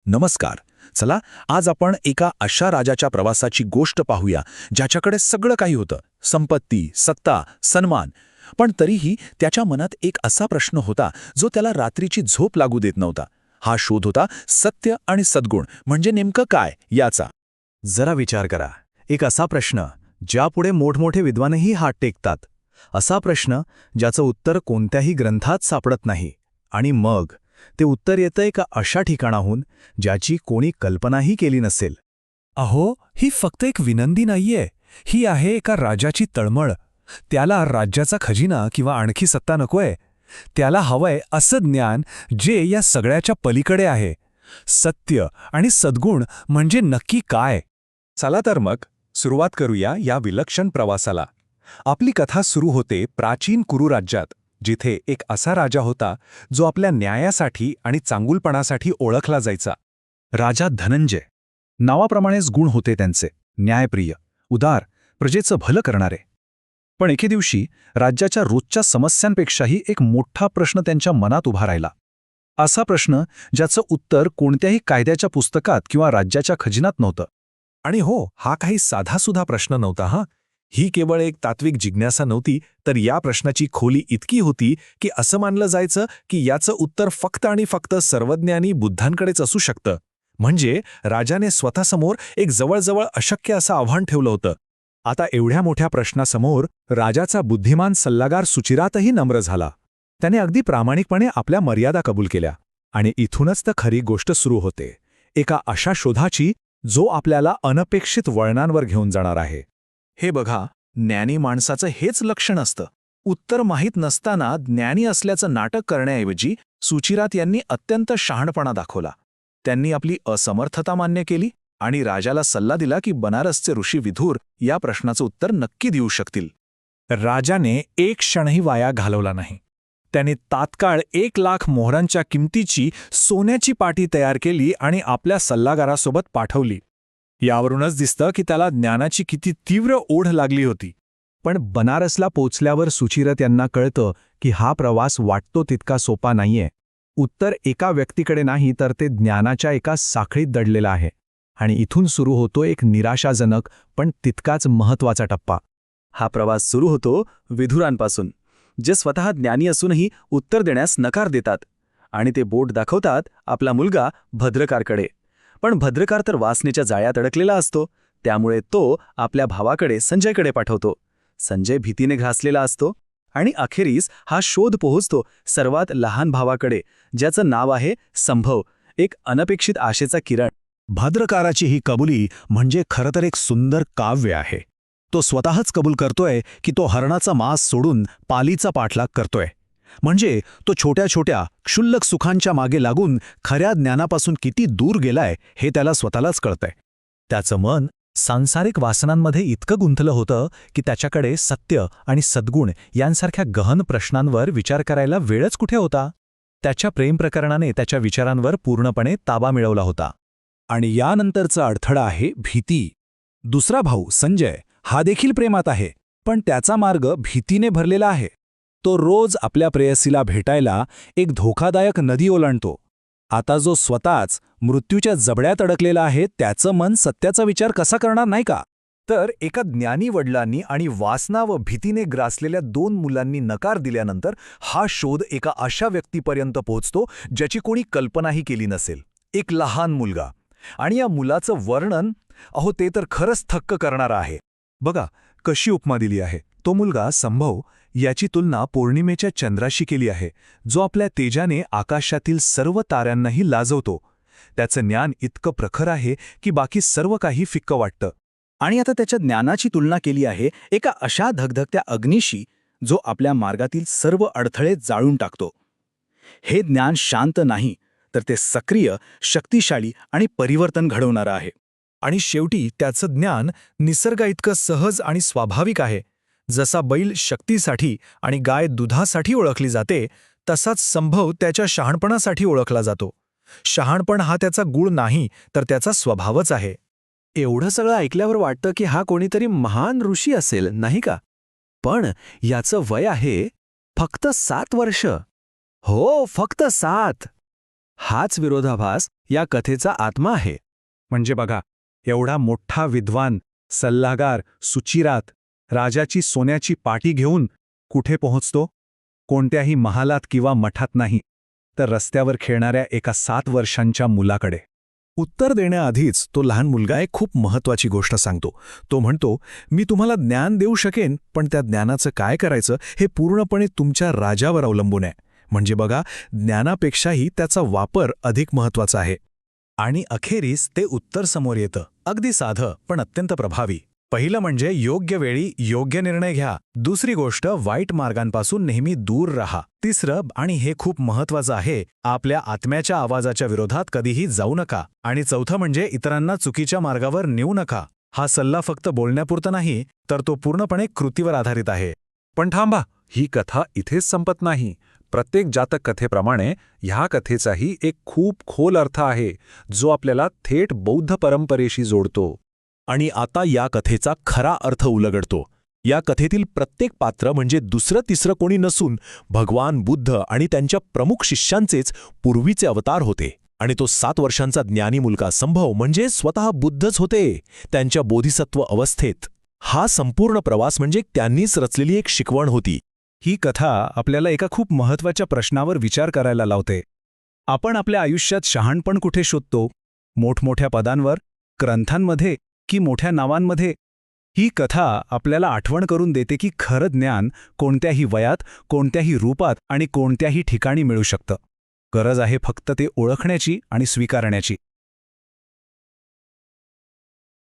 नमस्कार. चला आज आपण एका अशा राजाच्या प्रवासाची गोष्ट पाहूया ज्याच्याकडे सगळं काही होतं, संपत्ती, सत्ता, सन्मान. पण तरीही त्याच्या मनात एक असा प्रश्न होता जो त्याला रात्रीची झोप लागू देत नव्हता. हा शोध होता सत्य आणि सद्गुण म्हणजे नेमकं काय याचा. जरा विचार करा, एक असा प्रश्न ज्यापुढे मोठमोठे विद्वानही हात टेकतात. असा प्रश्न ज्याचं उत्तर कोणत्याही ग्रंथात सापडत नाही. आणि मग ते उत्तर येतं एका अशा ठिकाणाहून ज्याची कोणी कल्पनाही केली नसेल. अहो, ही फक्त एक विनंती नाहीये, ही आहे एका राजाची तळमळ. त्याला राज्याचा खजिना किंवा आणखी सत्ता नकोय. त्याला हवंय असं ज्ञान जे या सगळ्याच्या पलीकडे आहे. सत्य आणि सद्गुण म्हणजे नक्की काय. चला तर मग सुरुवात करूया या विलक्षण प्रवासाला. आपली कथा सुरू होते प्राचीन कुरु राज्यात, जिथे एक असा राजा होता जो आपल्या न्यायासाठी आणि चांगुलपणासाठी ओळखला जायचा. राजा धनंजय. नावाप्रमाणेच गुण होते त्यांचे, न्यायप्रिय, उदार, प्रजेचं भलं करणारे. पण एके दिवशी राज्याच्या रोजच्या समस्यांपेक्षाही एक मोठा प्रश्न त्यांच्या मनात उभा राहिला. असा प्रश्न ज्याचं उत्तर कोणत्याही कायद्याच्या पुस्तकात किंवा राज्याच्या खजिनात नव्हतं. आणि हो, हा काही साधासुधा प्रश्न नव्हता. ही केवळ एक तात्विक जिज्ञासा नव्हती, तर या प्रश्नाची खोली इतकी होती की असं मानलं जायचं की याचं उत्तर फक्त आणि फक्त सर्वज्ञानी बुद्धांकडेच असू शकतं. म्हणजे राजाने स्वतःसमोर एक जवळजवळ अशक्य असं आव्हान ठेवलं होतं. आता एवढ्या मोठ्या प्रश्नासमोर राजाचा बुद्धिमान सल्लागार सुचिरातही नम्र झाला. त्याने अगदी प्रामाणिकपणे आपल्या मर्यादा कबूल केल्या. आणि इथूनच तर खरी गोष्ट सुरू होते, एका अशा शोधाची जो आपल्याला अनपेक्षित वळणांवर घेऊन जाणार आहे. हे बघा, ज्ञानी माणसाचं हेच लक्षण असतं. उत्तर माहीत नसताना ज्ञानी असल्याचं नाटक करण्याऐवजी सुचिरात यांनी अत्यंत शहाणपणा दाखवला. त्यांनी आपली असमर्थता मान्य केली आणि राजाला सल्ला दिला की बनारसचे ऋषी विधूर या प्रश्नाचं उत्तर नक्की देऊ शकतील. राजाने एक क्षणही वाया घालवला नाही. त्याने तात्काळ 1,00,000 मोहरांच्या किमतीची सोन्याची पाटी तयार केली आणि आपल्या सल्लागारासोबत पाठवली. यावरूनच दिसतं की त्याला ज्ञानाची किती तीव्र ओढ लागली होती. पण बनारसला पोचल्यावर सुचिरत यांना कळतं की हा प्रवास वाटतो तितका सोपा नाहीये. उत्तर एका व्यक्तीकडे नाही, तर ते ज्ञानाच्या एका साखळीत दडलेलं आहे. आणि इथून सुरू होतो एक निराशाजनक पण तितकाच महत्त्वाचा टप्पा. हा प्रवास सुरू होतो विधुरांपासून, जे स्वतः ज्ञानी असूनही उत्तर देण्यास नकार देतात. आणि ते बोट दाखवतात आपला मुलगा भद्रकारकडे. पण भद्रकार तर वासनेच्या जाळ्यात अडकलेला असतो, त्यामुळे तो आपल्या भावाकडे संजयकडे पाठवतो. संजय भीतीने घासलेला असतो. आणि अखेरीस हा शोध पोहोचतो सर्वात लहान भावाकडे, ज्याचं नाव आहे संभव, एक अनपेक्षित आशेचा किरण. भद्रकाराची ही कबुली म्हणजे खरं तर एक सुंदर काव्य आहे. तो स्वतःच कबूल करतोय की तो हरणाचा मांस सोडून पालीचा पाठलाग करतोय. म्हणजे तो छोट्या छोट्या क्षुल्लक सुखांच्या मागे लागून खऱ्या ज्ञानापासून किती दूर गेलाय हे त्याला स्वतःलाच कळतंय. त्याचं मन सांसारिक वासनांमध्ये इतकं गुंतलं होतं की त्याच्याकडे सत्य आणि सद्गुण यांसारख्या गहन प्रश्नांवर विचार करायला वेळच कुठे होता. त्याच्या प्रेमप्रकरणाने त्याच्या विचारांवर पूर्णपणे ताबा मिळवला होता. आणि यानंतरचा अडथळा आहे भीती. दुसरा भाऊ संजय हा देखील प्रेमात आहे, पण त्याचा मार्ग भीतीने भरलेला आहे. तो रोज आपल्या प्रेयसीला भेटायला एक धोकादायक नदी ओलांडतो. आता जो स्वतःच मृत्यूच्या जबड्यात अडकलेला आहे, त्याचं मन सत्याचा विचार कसा करणार नाही का. तर एका ज्ञानी वडिलांनी आणि वासना व भीतीने ग्रासलेल्या 2 मुलांनी नकार दिल्यानंतर हा शोध एका अशा व्यक्तीपर्यंत पोहोचतो ज्याची कोणी कल्पनाही केली नसेल. एक लहान मुलगा. आणि या मुलाचं वर्णन, अहो, ते तर खरंच थक्क करणारं आहे. बघा कशी उपमा दिली आहे. तो मुलगा संभव याची तुलना पौर्णिमेच्या चंद्राशी केली आहे, जो आपल्या तेजाने आकाशातील सर्व ताऱ्यांनाही लाजवतो. त्याचं ज्ञान इतकं प्रखर आहे की बाकी सर्व काही फिक्कं वाटतं. आणि आता त्याच्या ज्ञानाची तुलना केली आहे एका अशा धगधगत्या अग्नीशी, जो आपल्या मार्गातील सर्व अडथळे जाळून टाकतो. हे ज्ञान शांत नाही, तर ते सक्रिय, शक्तिशाली आणि परिवर्तन घडवणारं आहे. आणि शेवटी त्याचं ज्ञान निसर्गाइतकं सहज आणि स्वाभाविक आहे. जसा बैल शक्तीसाठी आणि गाय दुधासाठी ओळखली जाते, तसाच संभव त्याच्या शहाणपणासाठी ओळखला जातो. शहाणपण हा त्याचा गुण नाही, तर त्याचा स्वभावच आहे. एवढं सगळं ऐकल्यावर वाटतं की हा कोणीतरी महान ऋषी असेल, नाही का? पण याचं वय आहे फक्त 7 वर्ष. हो, फक्त 7. हाच विरोधाभास या कथेचा आत्मा आहे. म्हणजे बघा, एवढा मोठा विद्वान, सल्लागार, सुचिरात, राजाची सोन्याची पाटी घेऊन कुठे पोहोचतो? कोणत्याही महालात किंवा मठात नाही, तर रस्त्यावर खेळणाऱ्या एका 7 वर्षांच्या मुलाकडे. उत्तर देण्याआधीच तो लहान मुलगा एक खूप महत्वाची गोष्ट सांगतो. तो म्हणतो, मी तुम्हाला ज्ञान देऊ शकेन, पण त्या ज्ञानाचं काय करायचं हे पूर्णपणे तुमच्या राजावर अवलंबून आहे. म्हणजे बघा, ज्ञानापेक्षाही त्याचा वापर अधिक महत्वाचा आहे. आणि अखेरीस ते उत्तर समोर येतं, अगदी साधं पण अत्यंत प्रभावी. पहिलं म्हणजे योग्य वेळी योग्य निर्णय घ्या. दुसरी गोष्ट, वाईट मार्गांपासून नेहमी दूर राहा. तिसरं, आणि हे खूप महत्वाचं आहे, आपल्या आत्म्याच्या आवाजाच्या विरोधात कधीही जाऊ नका. आणि चौथं म्हणजे इतरांना चुकीच्या मार्गावर नेऊ नका. हा सल्ला फक्त बोलण्यापुरता नाही, तर तो पूर्णपणे कृतीवर आधारित आहे. पण थांबा, ही कथा इथेच संपत नाही. प्रत्येक जातक कथेप्रमाणे ह्या कथेचाही एक खूप खोल अर्थ आहे, जो आपल्याला थेट बौद्ध परंपरेशी जोडतो. आणि आता या कथेचा खरा अर्थ उलगडतो. या कथेतील प्रत्येक पात्र म्हणजे दुसरं तिसरं कोणी नसून भगवान बुद्ध आणि त्यांच्या प्रमुख शिष्यांचेच पूर्वीचे अवतार होते. आणि तो 7 वर्षांचा ज्ञानी मुलगा संभव म्हणजे स्वतः बुद्धच होते, त्यांच्या बोधिसत्व अवस्थेत. हा संपूर्ण प्रवास म्हणजे त्यांनीच रचलेली एक शिकवण होती. ही कथा आपल्याला एका खूप महत्त्वाच्या प्रश्नावर विचार करायला लावते. आपण आपल्या आयुष्यात शहाणपण कुठे शोधतो? मोठमोठ्या पदांवर, ग्रंथांमध्ये की मोठ्या नावांमध्ये? ही कथा आपल्याला आठवण करून देते की खरं ज्ञान कोणत्याही वयात, कोणत्याही रूपात आणि कोणत्याही ठिकाणी मिळू शकतं. गरज आहे फक्त ते ओळखण्याची आणि स्वीकारण्याची.